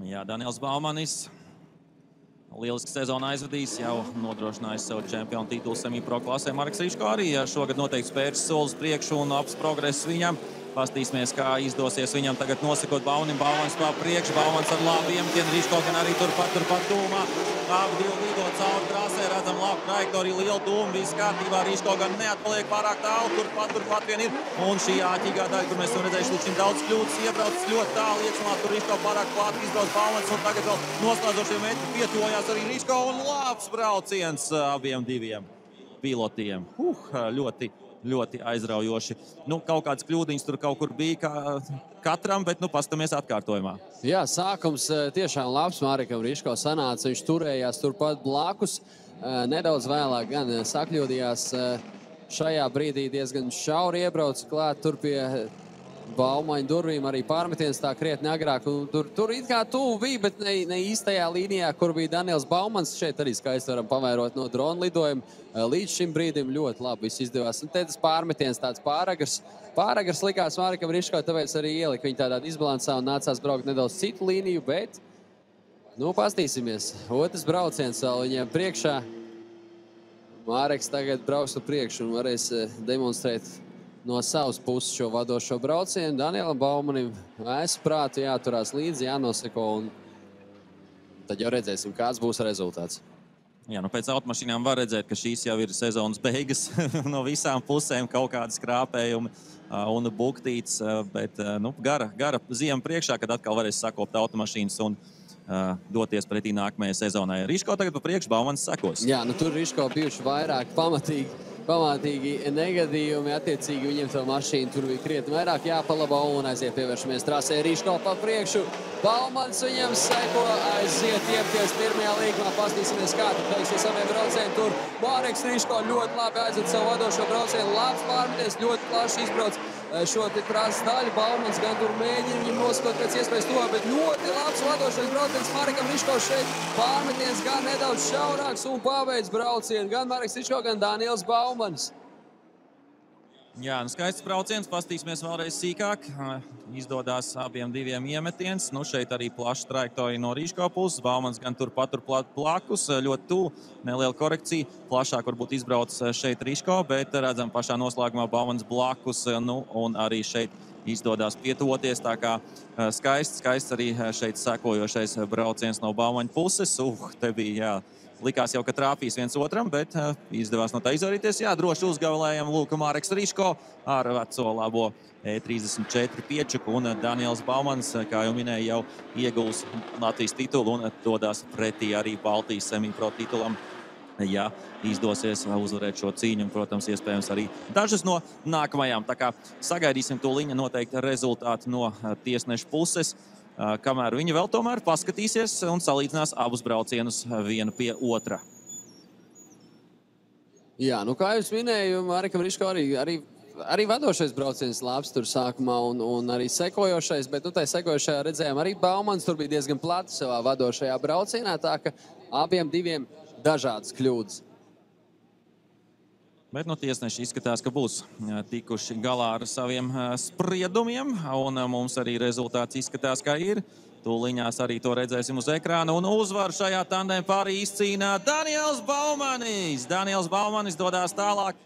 Jā, Daniels Baumanis. Lieliski sezonu aizvadījis, jau nodrošinājis sev čempionu titulu semipro klasē. Marks Riško arī šogad noteikti spērs solis priekšu un labs progress viņam. Pastīsimies, kā izdosies viņam tagad nosakot Baumanim. Baumans pa priekšu, Baumans ar labu iemetienu, Riško gan arī turpat tūmā. Abi divi lido cauri trasē, redzam labu trajektoriju, lielu dūmu, viss kārtībā. Riško gan neatpaliek pārāk tālu, turpat vien ir. Un šī āķīgā daļa, kur mēs esam redzējuši līdz šim daudz kļūdas, iebraucis ļoti tālu iekšmalā, tur Riško pārāk klāt izbrauc Baumans, un tagad vēl noslēdzošie metri pietuvojās arī Riško, un labs brauciens abiem diviem pilotiem. Ļoti aizraujoši. Kaut kāds kļūdiņas tur kaut kur bija katram, bet pastamies atkārtojumā. Jā, sākums tiešām labs Marikam Riško sanāca. Viņš turējās turpat blakus. Nedaudz vēlāk gan sakļūdījās. Šajā brīdī diezgan šauri iebrauca klāt tur pie Baumaņa durvīm. Arī pārmetiens tā krietni agrāk. Tur it kā tuvu bija, bet ne īstajā līnijā, kur bija Daniels Baumans. Šeit arī skaisti varam pavērot no drona lidojuma. Līdz šim brīdim ļoti labi viss izdevās. Un te tas pārmetiens tāds pāragrs. Pāragrs likās Marikam Riško, tāpēc arī ielika viņu tādā disbalansā un nācās braukt nedaudz citu līniju, bet pastīsimies. Otrs brauciens vēl viņiem priekšā. Māriks tagad brauks uz priekšu un varēs demonstrēt no savas puses šo vadošo braucienu. Danielam Baumanim vēsu prātu jāturās līdzi, jānoseko, un tad jau redzēsim, kāds būs rezultāts. Jā, pēc automašīnām var redzēt, ka šīs jau ir sezonas beigas no visām pusēm, kaut kādas krāpējumi un buktīts, bet gara ziema priekšā, kad atkal varēs sakopt automašīnas un doties pretī nākamajai sezonai. Riško tagad pa priekšu, Baumans sekos. Jā, tur Riško bijuši vairāk pamatīgi negadījumi, attiecīgi viņiem to mašīnu tur bija krietni vairāk jāpalabo un aiziet pievēršamies trasē. Riško pa priekšu, Baumans viņam seko, aiziet iepties pirmajā līgumā, pastīsimies, kā tur beigsies abiem braucieniem. Tur Mareks Riško ļoti labi aiziet savu vadošo braucienu, labs pārmeties, ļoti plaši izbrauc šo trases daļu. Baumans gan tur mēģina viņam noskot pēc iespējas to, bet ļoti labs vadošais brauciens Marikam Riško šeit. Pārmetiens gan nedaudz šaurāks un pabeidz braucienu gan Mareks Riško, gan Daniels Baumans. Jā, skaists brauciens, pastīsimies vēlreiz sīkāk. Izdodās abiem diviem iemetiens. Šeit arī plaša trajektorija no Riško puses. Baumans gan turpat blakus, ļoti tuvu, neliela korekcija. Plašāk varbūt izbrauc šeit Riško, bet redzam pašā noslēgumā Baumans blakus, un arī šeit izdodās pietuvoties. Tā kā skaists arī šeit sekojošais brauciens no Baumaņa puses. Te bija, jā. Likās jau, ka trāpīs viens otram, bet izdevās no tā izvairīties. Jā, droši uzgavilējam Mareks Riško ar veco labo E34 piečuku, un Daniels Baumans, kā jau minēja, jau ieguls Latvijas titulu un dodās pretī arī Baltijas semipro titulam. Ja izdosies uzvarēt šo cīņu, un, protams, iespējams arī dažas no nākamajām. Tā kā sagaidīsim tūliņa noteikti rezultātu no tiesneša puses, kamēr viņi vēl tomēr paskatīsies un salīdzinās abus braucienus vienu pie otra. Jā, kā jūs minēju, Marikam Riško arī vadošais brauciens labs tur sākumā un arī sekojošais, bet tai sekojošajā redzējām arī Baumans tur bija diezgan plati savā vadošajā braucienā, tā ka abiem diviem dažādas kļūdas. Bet tiesneši izskatās, ka būs tikuši galā ar saviem spriedumiem, un mums arī rezultāts izskatās, kā ir. Tūliņās arī to redzēsim uz ekrāna, un uzvaru šajā tandēm pārī izcīnā Daniels Baumanis. Daniels Baumanis dodās tālāk.